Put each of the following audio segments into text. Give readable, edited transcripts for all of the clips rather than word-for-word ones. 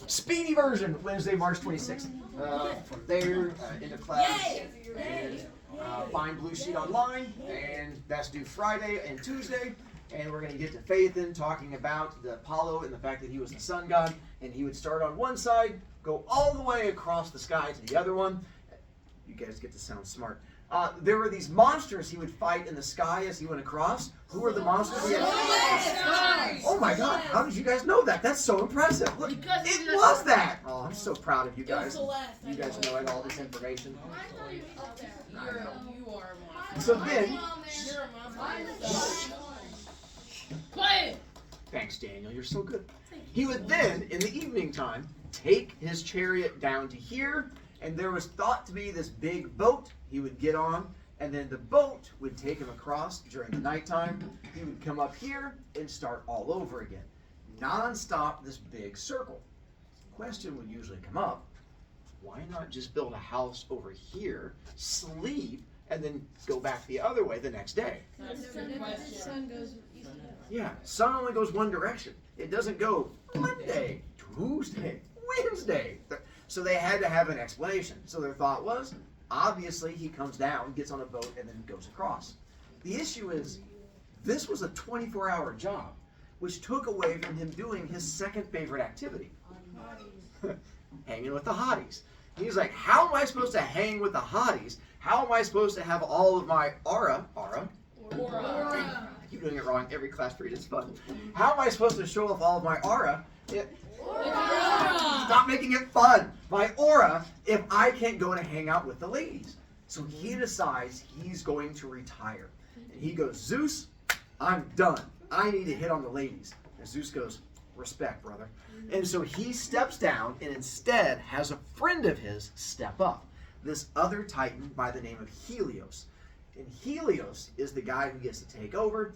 speedy version, Wednesday, March 26th. From there, into class, and find Blue Sheet online, and that's due Friday and Tuesday. And we're going to get to Phaethon, talking about the Apollo and the fact that he was the sun god, and he would start on one side, go all the way across the sky to the other one. You guys get to sound smart. There were these monsters he would fight in the sky as he went across. Who were the monsters he had? Oh my God, how did you guys know that? That's so impressive. Look, it was that. Oh, I'm so proud of you guys. You guys knowing all this information. So then, thanks, Daniel. You're so good. He would then, in the evening time, take his chariot down to here, and there was thought to be this big boat he would get on, and then the boat would take him across during the nighttime. He would come up here and start all over again. Non-stop, this big circle. The question would usually come up, why not just build a house over here, sleep, and then go back the other way the next day? Yeah, sun only goes one direction. It doesn't go Monday, Tuesday, Wednesday. So they had to have an explanation. So their thought was, obviously he comes down, gets on a boat, and then goes across. The issue is, this was a 24-hour job, which took away from him doing his second favorite activity, hanging with the hotties. He's like, how am I supposed to hang with the hotties? How am I supposed to have all of my aura? I keep doing it wrong. Every class period is fun. How am I supposed to show off all of my aura? Stop making it fun. My aura, if I can't go and hang out with the ladies. So he decides he's going to retire. And he goes, Zeus, I'm done. I need to hit on the ladies. And Zeus goes, respect, brother. And so he steps down and instead has a friend of his step up. This other titan by the name of Helios. And Helios is the guy who gets to take over.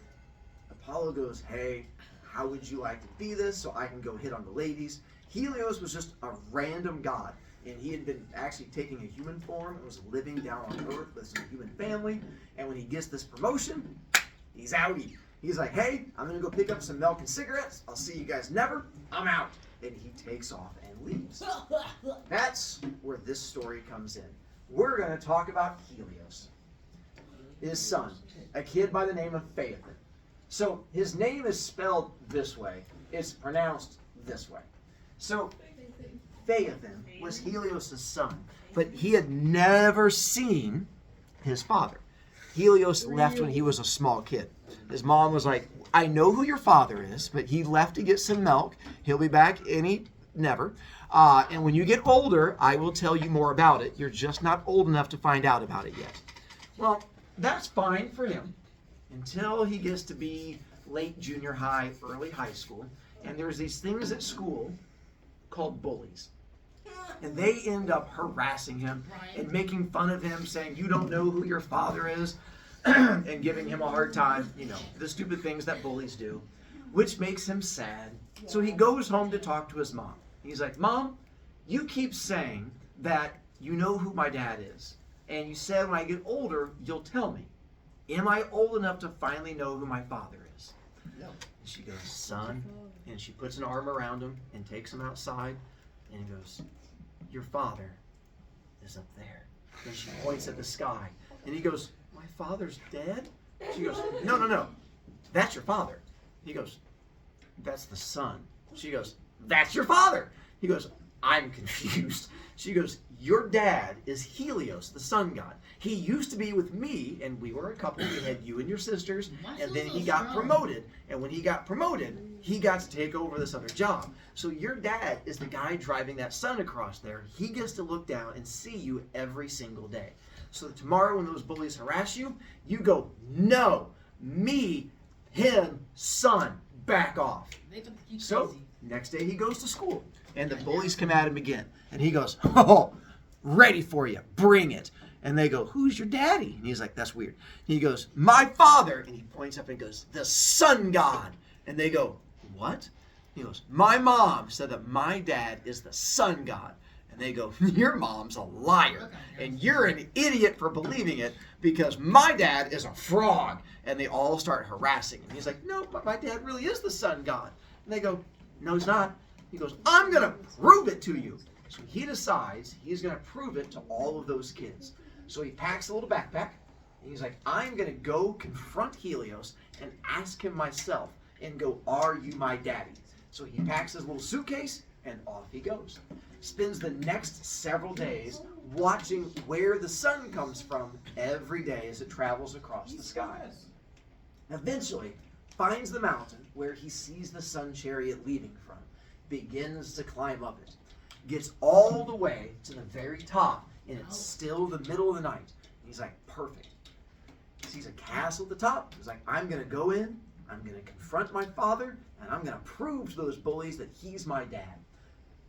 Apollo goes, hey, how would you like to be this so I can go hit on the ladies? Helios was just a random god. And he had been actually taking a human form and was living down on Earth with some human family. And when he gets this promotion, he's outie. He's like, hey, I'm going to go pick up some milk and cigarettes. I'll see you guys never. I'm out. And he takes off and leaves. That's where this story comes in. We're going to talk about Helios, his son, a kid by the name of Phaethon. So his name is spelled this way. It's pronounced this way. So Phaethon was Helios' son, but he had never seen his father. Helios left when he was a small kid. His mom was like, I know who your father is, but he left to get some milk. He'll be back any never. And when you get older, I will tell you more about it. You're just not old enough to find out about it yet. Well, that's fine for him until he gets to be late junior high, early high school. And there's these things at school called bullies. And they end up harassing him and making fun of him, saying, you don't know who your father is, and giving him a hard time, you know, the stupid things that bullies do, which makes him sad. So he goes home to talk to his mom. He's like, Mom, you keep saying that you know who my dad is, and you said when I get older, you'll tell me. Am I old enough to finally know who my father is? No. And she goes, son, and she puts an arm around him and takes him outside, and he goes, your father is up there. And she points at the sky, and he goes, my father's dead? She goes, no, that's your father. He goes, that's the sun. She goes, that's your father. He goes, I'm confused. She goes, your dad is Helios, the sun god. He used to be with me, and we were a couple. We had you and your sisters, and then he got promoted. And when he got promoted, he got to take over this other job. So your dad is the guy driving that sun across there. He gets to look down and see you every single day. So that tomorrow when those bullies harass you, you go, no, me, him, son, back off. So next day he goes to school, and the bullies come at him again. And he goes, oh, ready for you, bring it. And they go, who's your daddy? And he's like, that's weird. He goes, my father. And he points up and goes, the sun god. And they go, what? He goes, my mom said that my dad is the sun god. And they go, your mom's a liar. And you're an idiot for believing it because my dad is a frog. And they all start harassing him. He's like, no, but my dad really is the sun god. And they go, no, he's not. He goes, I'm going to prove it to you. So he decides he's going to prove it to all of those kids. So he packs a little backpack, and he's like, I'm going to go confront Helios and ask him myself and go, are you my daddy? So he packs his little suitcase, and off he goes. Spends the next several days watching where the sun comes from every day as it travels across the sky. Eventually, finds the mountain where he sees the sun chariot leaving from, begins to climb up it, gets all the way to the very top, and it's still the middle of the night. And he's like, perfect. He sees a castle at the top. He's like, I'm going to go in, I'm going to confront my father, and I'm going to prove to those bullies that he's my dad.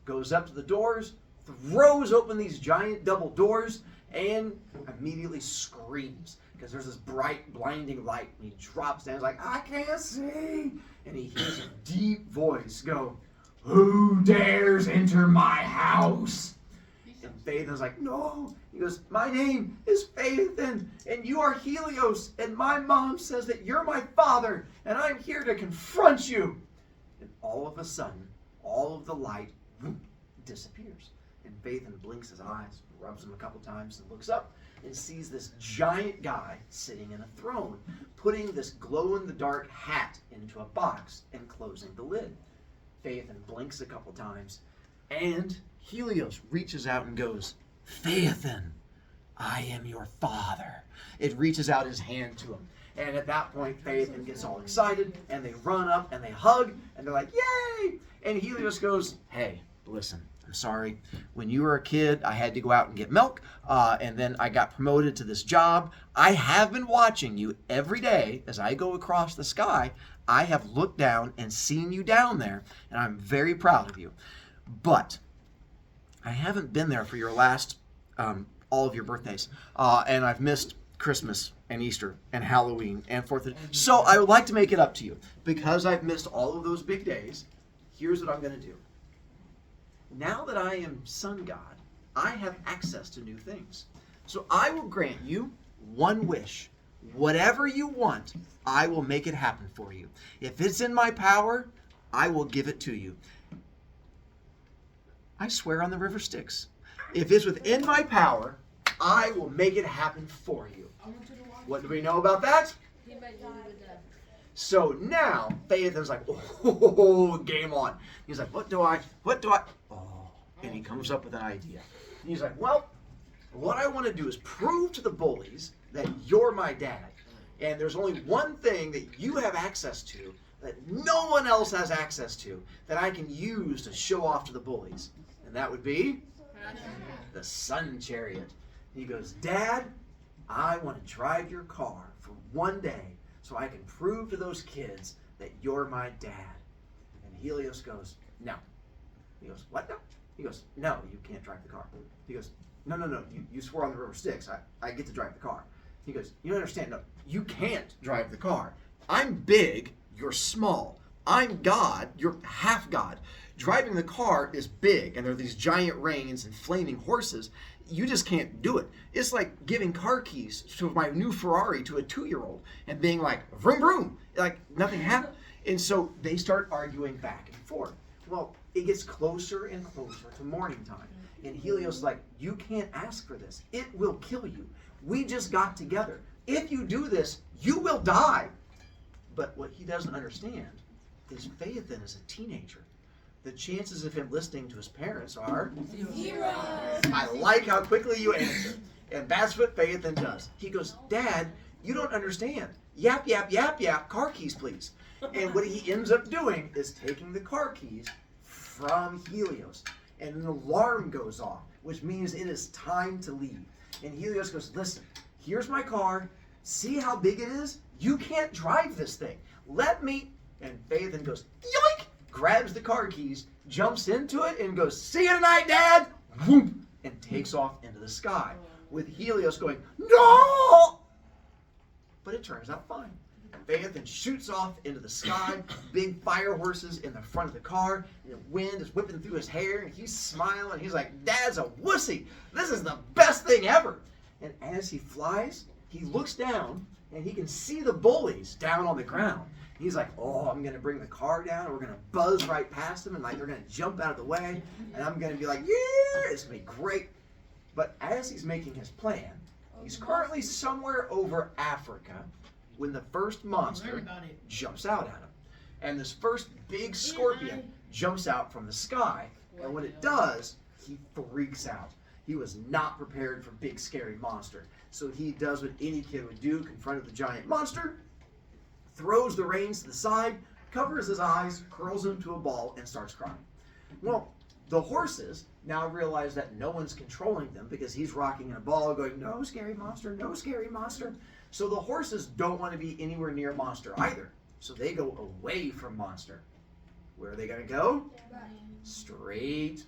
Goes up to the doors, throws open these giant double doors, and immediately screams because there's this bright, blinding light. And he drops down. He's like, I can't see. And he hears a deep voice go, who dares enter my house? And Phaethon's like, no. He goes, my name is Phaethon, and you are Helios, and my mom says that you're my father, and I'm here to confront you. And all of a sudden, all of the light disappears. And Phaethon blinks his eyes, rubs them a couple times, and looks up and sees this giant guy sitting in a throne, putting this glow-in-the-dark hat into a box and closing the lid. Phaethon blinks a couple times, and Helios reaches out and goes, Phaethon, I am your father. It reaches out his hand to him. And at that point, Phaethon gets all excited, and they run up, and they hug, and they're like, yay! And Helios goes, hey, listen, I'm sorry. When you were a kid, I had to go out and get milk, and then I got promoted to this job. I have been watching you every day as I go across the sky. I have looked down and seen you down there, and I'm very proud of you. But I haven't been there for your last, all of your birthdays, and I've missed Christmas and Easter and Halloween and 4th of July. So I would like to make it up to you. Because I've missed all of those big days, here's what I'm going to do. Now that I am sun god, I have access to new things. So I will grant you one wish. Whatever you want, I will make it happen for you. If it's in my power, I will give it to you. I swear on the river Styx. If it's within my power, I will make it happen for you. What do we know about that? So now, Phaethon's like, oh, game on. He's like, what do I, oh, and he comes up with an idea. And he's like, well, what I want to do is prove to the bullies that you're my dad. And there's only one thing that you have access to that no one else has access to that I can use to show off to the bullies. And that would be the sun chariot. And he goes, Dad, I want to drive your car for one day so I can prove to those kids that you're my dad. And Helios goes, no. He goes, what now? He goes, no, you can't drive the car. He goes, no, you swore on the river Styx. I get to drive the car. He goes, you don't understand. No, you can't drive the car. I'm big, you're small. I'm God, you're half God. Driving the car is big, and there are these giant reins and flaming horses. You just can't do it. It's like giving car keys to my new Ferrari to a 2-year-old and being like, vroom, vroom. Like, nothing happened. And so they start arguing back and forth. Well, it gets closer and closer to morning time. And Helios is like, you can't ask for this. It will kill you. We just got together. If you do this, you will die. But what he doesn't understand is Phaethon is a teenager. The chances of him listening to his parents are 0. I like how quickly you answer. And that's what Phaethon does. He goes, Dad, you don't understand. Yap, yap, yap, yap, car keys, please. And what he ends up doing is taking the car keys from Helios. And an alarm goes off, which means it is time to leave. And Helios goes, listen, here's my car. See how big it is? You can't drive this thing. Let me. And Phaethon goes, yoink! Grabs the car keys, jumps into it, and goes, see you tonight, Dad! Whoop! And takes off into the sky, with Helios going, no! But it turns out fine. Phaethon shoots off into the sky, big fire horses in the front of the car, and the wind is whipping through his hair, and he's smiling, he's like, Dad's a wussy! This is the best thing ever! And as he flies, he looks down and he can see the bullies down on the ground. He's like, oh, I'm going to bring the car down, and we're going to buzz right past them, and like they're going to jump out of the way, and I'm going to be like, yeah, it's going to be great. But as he's making his plan, he's currently somewhere over Africa when the first monster jumps out at him. And this first big scorpion jumps out from the sky, and when it does, he freaks out. He was not prepared for big scary monster. So he does what any kid would do, confronted the giant monster, throws the reins to the side, covers his eyes, curls into a ball, and starts crying. Well, the horses now realize that no one's controlling them because he's rocking in a ball going, no scary monster, no scary monster. So the horses don't want to be anywhere near monster either. So they go away from monster. Where are they going to go? Straight.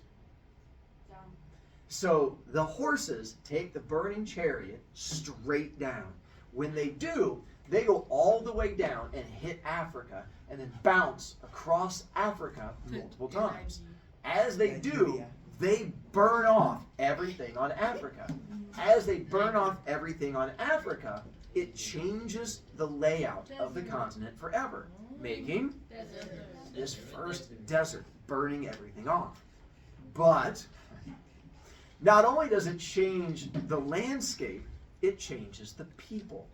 So the horses take the burning chariot straight down. When they do, they go all the way down and hit Africa and then bounce across Africa multiple times. As they do, they burn off everything on Africa. As they burn off everything on Africa, it changes the layout of the continent forever, making this first desert, burning everything off. But not only does it change the landscape, it changes the people.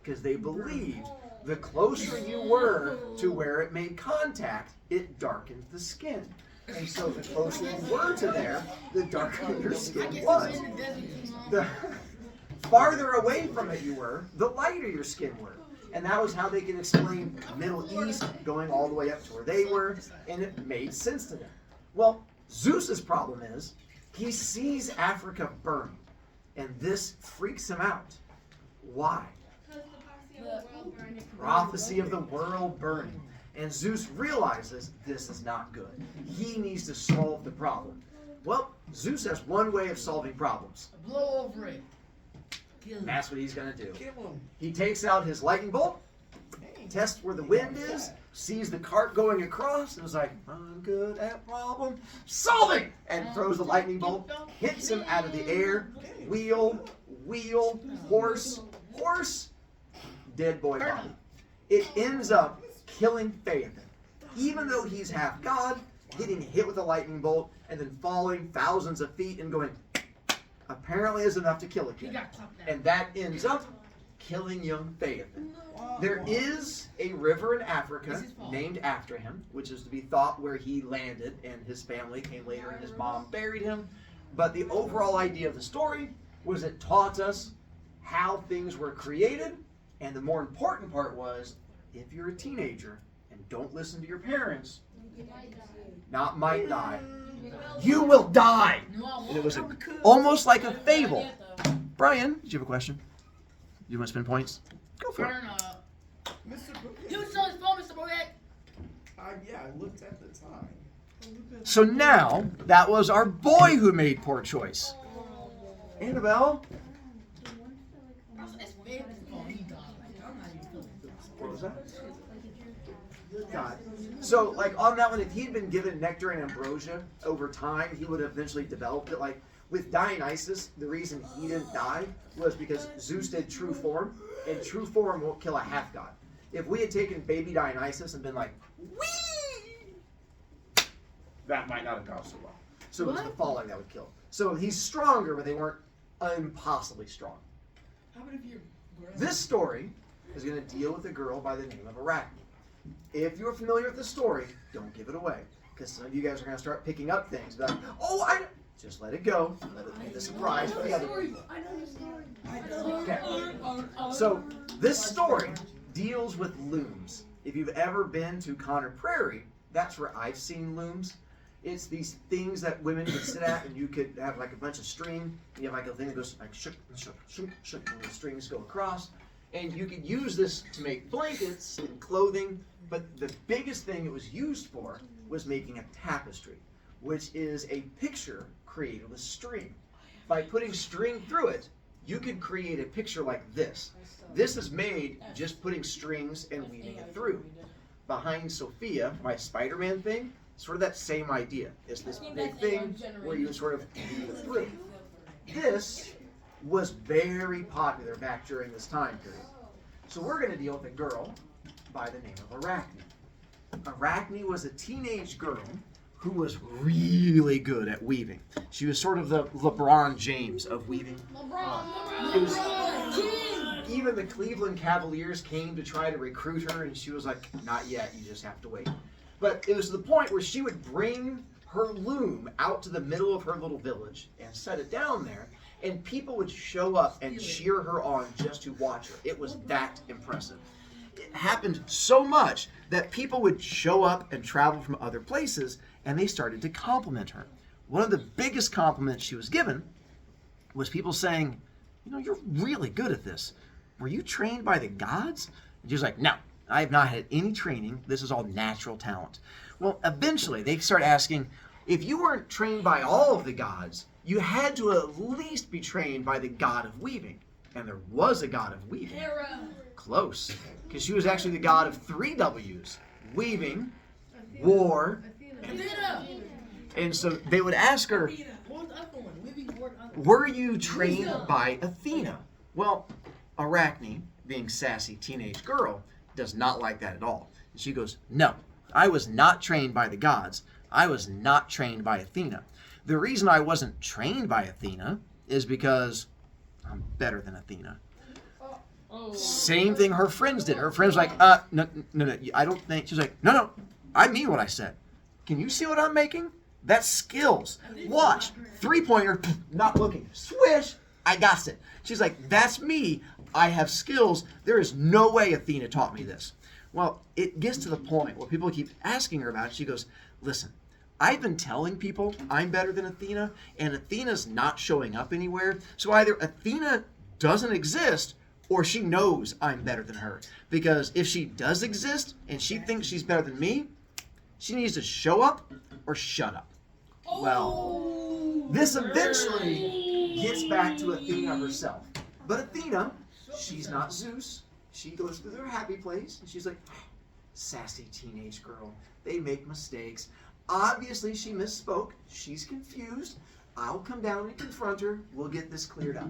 Because they believed the closer you were to where it made contact, it darkened the skin. And so the closer you were to there, the darker your skin was. The farther away from it you were, the lighter your skin were. And that was how they could explain Middle East going all the way up to where they were, and it made sense to them. Well, Zeus's problem is he sees Africa burning, and this freaks him out. Why? Prophecy of the world burning. And Zeus realizes this is not good. He needs to solve the problem. Well, Zeus has one way of solving problems. Blow over it. And that's what he's going to do. He takes out his lightning bolt, tests where the wind is, sees the cart going across, and is like, I'm good at problem solving! And throws the lightning bolt, hits him out of the air, wheel, horse, dead boy body. It ends up killing Phaethon. Even though he's half god, getting hit with a lightning bolt and then falling thousands of feet and going apparently is enough to kill a kid. And that ends up killing young Phaethon. There is a river in Africa named after him, which is to be thought where he landed, and his family came later and his mom buried him. But the overall idea of the story was it taught us how things were created, and the more important part was, if you're a teenager and don't listen to your parents, not might die, you will die. And it was almost like a fable. Brian, did you have a question? You want to spend points? Go for it. You saw his phone, Mr. Bogat. Yeah, I looked at the time. So now, that was our boy who made poor choice. Annabelle? What was that? God. So, like, on that one, if he'd been given nectar and ambrosia over time, he would have eventually developed it. Like, with Dionysus, the reason he didn't die was because Zeus did true form, and true form won't kill a half-god. If we had taken baby Dionysus and been like, whee! That might not have gone so well. So it was the falling that would kill. So he's stronger, but they weren't impossibly strong. How about if you're... This story is going to deal with a girl by the name of Arachne. If you're familiar with the story, don't give it away. Because some of you guys are going to start picking up things. Like, oh, I know. Just let it go. Let it be the surprise for the other people. I know the story. Okay. So this story deals with looms. If you've ever been to Conner Prairie, that's where I've seen looms. It's these things that women could sit at, and you could have like a bunch of string. And you have like a thing that goes like shook, shook, shook, shook, and the strings go across. And you could use this to make blankets and clothing. But the biggest thing it was used for was making a tapestry, which is a picture created with string. By putting string through it, you could create a picture like this. This is made just putting strings and weaving it through. Behind Sophia, my Spider-Man thing, sort of that same idea. It's this big thing where you sort of weave it through. This was very popular back during this time period. So we're going to deal with a girl by the name of Arachne. Arachne was a teenage girl who was really good at weaving. She was sort of the LeBron James of weaving. It was, even the Cleveland Cavaliers came to try to recruit her, and she was like, not yet, you just have to wait. But it was to the point where she would bring her loom out to the middle of her little village and set it down there, and people would show up and cheer her on just to watch her. It was that impressive. It happened so much that people would show up and travel from other places, and they started to compliment her. One of the biggest compliments she was given was people saying, you know, you're really good at this. Were you trained by the gods? And she was like, no, I have not had any training. This is all natural talent. Well, eventually they start asking, if you weren't trained by all of the gods, you had to at least be trained by the god of weaving. And there was a god of weaving. Close. Because she was actually the god of 3 W's. Weaving, war, and so they would ask her, were you trained by Athena? Well, Arachne, being sassy teenage girl, does not like that at all. And she goes, no, I was not trained by the gods. I was not trained by Athena. The reason I wasn't trained by Athena is because I'm better than Athena. Same thing her friends did. Her friends were like, no, I don't think. She's like, no, I mean what I said. Can you see what I'm making? That's skills. Watch. 3-pointer, not looking. Swish, I got it. She's like, that's me. I have skills. There is no way Athena taught me this. Well, it gets to the point where people keep asking her about it. She goes, listen, I've been telling people I'm better than Athena, and Athena's not showing up anywhere. So either Athena doesn't exist, or she knows I'm better than her. Because if she does exist, and she thinks she's better than me, she needs to show up or shut up. Well, this eventually gets back to Athena herself. But Athena, she's not Zeus. She goes to their happy place, and she's like, sassy teenage girl. They make mistakes. Obviously, she misspoke. She's confused. I'll come down and confront her. We'll get this cleared up.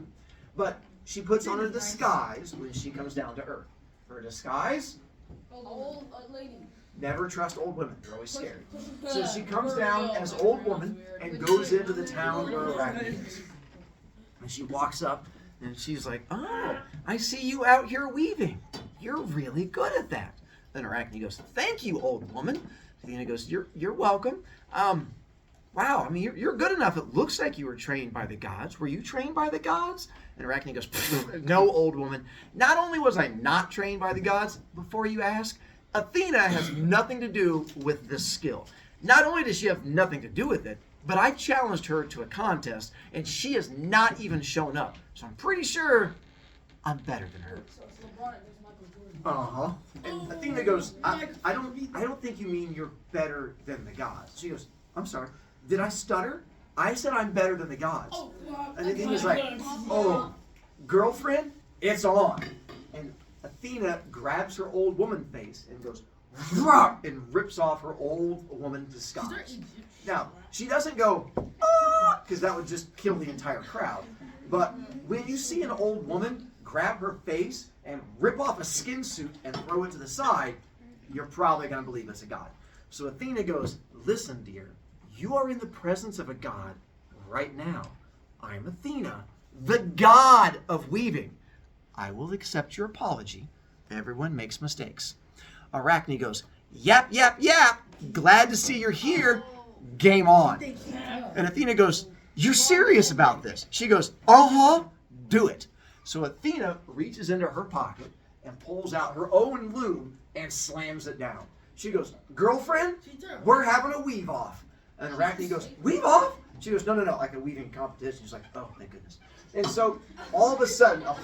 But she puts on a disguise when she comes down to Earth. Her disguise? Old lady. Never trust old women. They're always scared. So she comes down as old woman and goes into the town where Arachne is. And she walks up and she's like, oh, I see you out here weaving. You're really good at that. Then Arachne goes, thank you, old woman. Athena goes, you're welcome. Wow, I mean, you're good enough. It looks like you were trained by the gods. Were you trained by the gods? And Arachne goes, no, old woman. Not only was I not trained by the gods, before you ask, Athena has nothing to do with this skill. Not only does she have nothing to do with it, but I challenged her to a contest, and she has not even shown up. So I'm pretty sure I'm better than her. Uh-huh. And Athena goes, I don't think you mean you're better than the gods. She goes, I'm sorry. Did I stutter? I said I'm better than the gods. And Athena's like, oh, girlfriend, it's on. And Athena grabs her old woman face and goes, and rips off her old woman disguise. Now, she doesn't go, because that would just kill the entire crowd. But when you see an old woman grab her face and rip off a skin suit and throw it to the side, you're probably going to believe it's a god. So Athena goes, listen, dear, you are in the presence of a god right now. I'm Athena, the god of weaving. I will accept your apology. Everyone makes mistakes. Arachne goes, yap, yap, yap. Glad to see you're here. Game on. And Athena goes, you're serious about this? She goes, uh-huh, do it. So Athena reaches into her pocket and pulls out her own loom and slams it down. She goes, girlfriend, we're having a weave off. And Arachne goes, weave off? She goes, no, like a weaving competition. She's like, oh, thank goodness. And so all of a sudden, a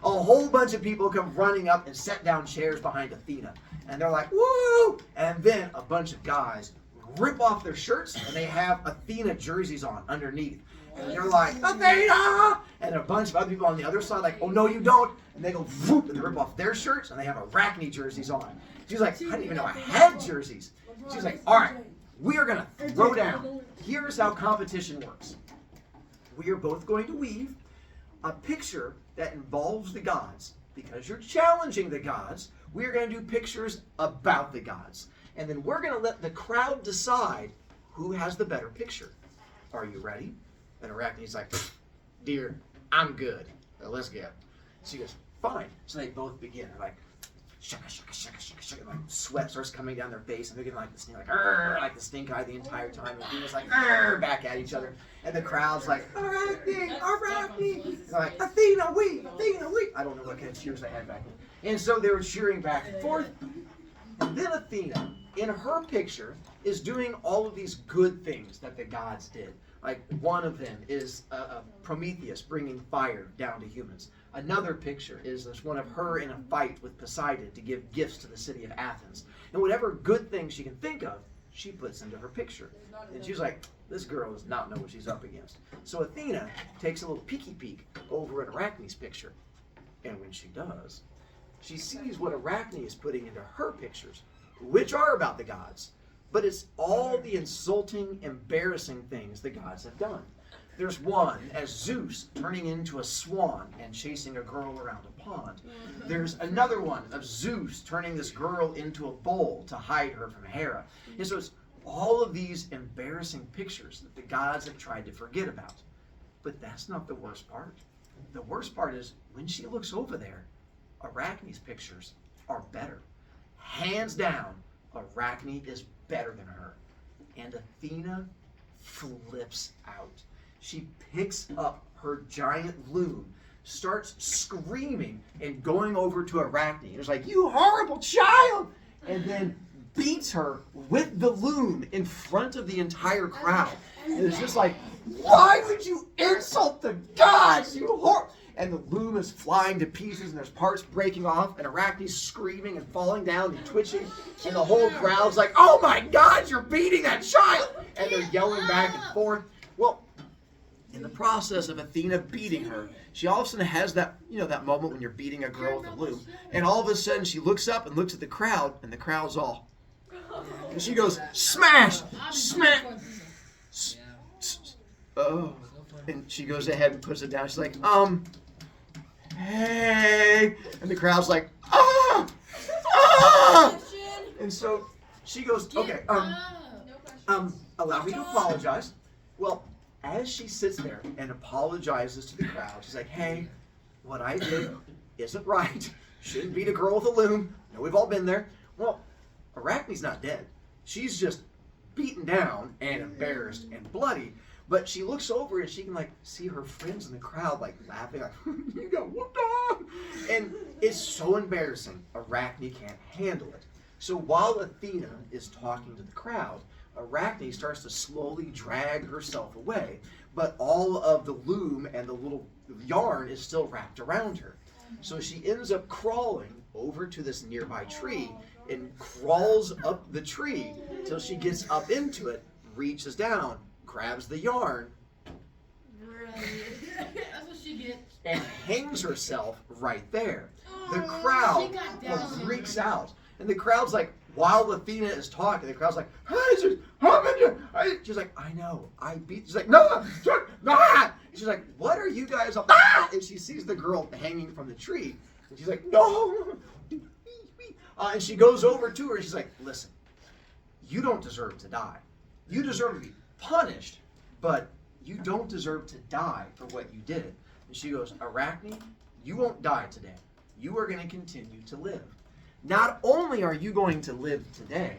whole bunch of people come running up and set down chairs behind Athena. And they're like, woo! And then a bunch of guys rip off their shirts and they have Athena jerseys on underneath. And they're like, Athena! And a bunch of other people on the other side like, oh, no, you don't. And they go, whoop, and they rip off their shirts and they have Arachne jerseys on. She's like, I didn't even know I had jerseys. She's like, all right, we are going to throw down. Here's how competition works. we are both going to weave a picture that involves the gods. Because you're challenging the gods, we're going to do pictures about the gods. And then we're going to let the crowd decide who has the better picture. Are you ready? And Arachne's like, dear, I'm good. Let's go. She goes, fine. So they both begin. They're like, shaka, shaka, shaka, shaka, shaka. Like sweat starts coming down their face, and they're getting like the stink, like the stink eye the entire time. And Venus like, back at each other. And the crowd's like, Arachne, Arachne. And they're like, Athena, we. I don't know what kind of cheers they had back then. And so they were cheering back and forth. And then Athena, in her picture, is doing all of these good things that the gods did. Like one of them is Prometheus bringing fire down to humans. Another picture is this one of her in a fight with Poseidon to give gifts to the city of Athens. And whatever good thing she can think of, she puts into her picture. And she's like, this girl does not know what she's up against. So Athena takes a little peeky peek over at Arachne's picture. And when she does, she sees what Arachne is putting into her pictures, which are about the gods. But it's all the insulting, embarrassing things the gods have done. There's one as Zeus turning into a swan and chasing a girl around a pond. There's another one of Zeus turning this girl into a bowl to hide her from Hera. And so it's all of these embarrassing pictures that the gods have tried to forget about. But that's not the worst part. The worst part is when she looks over there, Arachne's pictures are better. Hands down, Arachne is better than her. And Athena flips out. She picks up her giant loom, starts screaming and going over to Arachne. And it's like, you horrible child! And then beats her with the loom in front of the entire crowd. And it's just like, why would you insult the gods, you whore? And the loom is flying to pieces and there's parts breaking off and Arachne's screaming and falling down and twitching. And the whole crowd's like, oh my God, you're beating that child! And they're yelling back and forth. Well, in the process of Athena beating her, she all of a sudden has that, that moment when you're beating a girl with a loom. And all of a sudden she looks up and looks at the crowd and the crowd's all. And she goes, smash! Smash! Oh. And she goes ahead and puts it down. She's like, hey. And the crowd's like, ah! Ah! And so she goes, okay, allow me to apologize. Well, as she sits there and apologizes to the crowd, she's like, hey, what I did isn't right. Shouldn't beat a girl with a loom. No, we've all been there. Well, Arachne's not dead. She's just beaten down and embarrassed and bloody. But she looks over and she can see her friends in the crowd laughing like, you got whooped on. And it's so embarrassing. Arachne can't handle it. So while Athena is talking to the crowd, Arachne starts to slowly drag herself away, but all of the loom and the little yarn is still wrapped around her. So she ends up crawling over to this nearby tree and crawls up the tree till she gets up into it, reaches down, grabs the yarn, That's what she gets. and hangs herself right there. The crowd freaks out. And the crowd's like, while Athena is talking, the crowd's like, she's like, I know, I beat. She's like, no, she's like, what are you guys up? And she sees the girl hanging from the tree, and she's like, no. And she goes over to her, and she's like, listen, you don't deserve to die. You deserve to be punished, but you don't deserve to die for what you did. And she goes, Arachne, you won't die today. You are going to continue to live. Not only are you going to live today,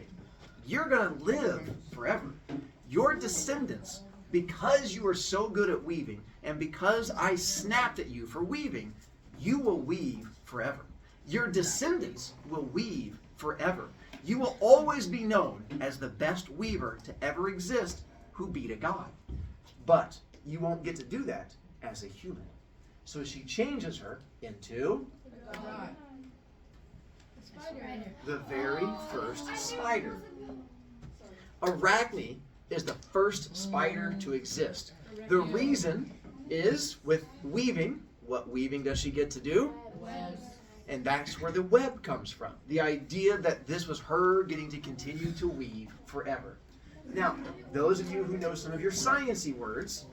you're going to live forever. Your descendants, because you are so good at weaving, and because I snapped at you for weaving, you will weave forever. Your descendants will weave forever. You will always be known as the best weaver to ever exist who beat a god. But you won't get to do that as a human. So she changes her into the very first spider. Arachne is the first spider to exist. The reason is with weaving. What weaving does she get to do? And that's where the web comes from. The idea that this was her getting to continue to weave forever. Now, those of you who know some of your sciencey words,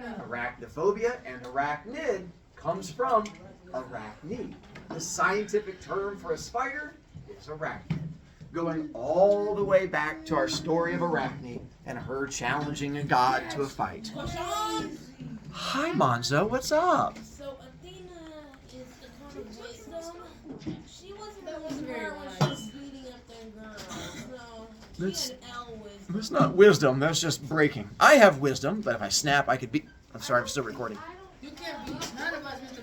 Arachnophobia and arachnid comes from Arachne. The scientific term for a spider is arachnid. Going all the way back to our story of Arachne and her challenging a god to a fight. Hi, Monzo. What's up? So Athena is the kind of wisdom. She wasn't That was really very smart when wise. she was beating up them girls. So she That's- had L wisdom. That's not wisdom. That's just breaking. I have wisdom, but if I snap, I could be. I'm sorry. I'm still recording. You can't beat none of us, Mr.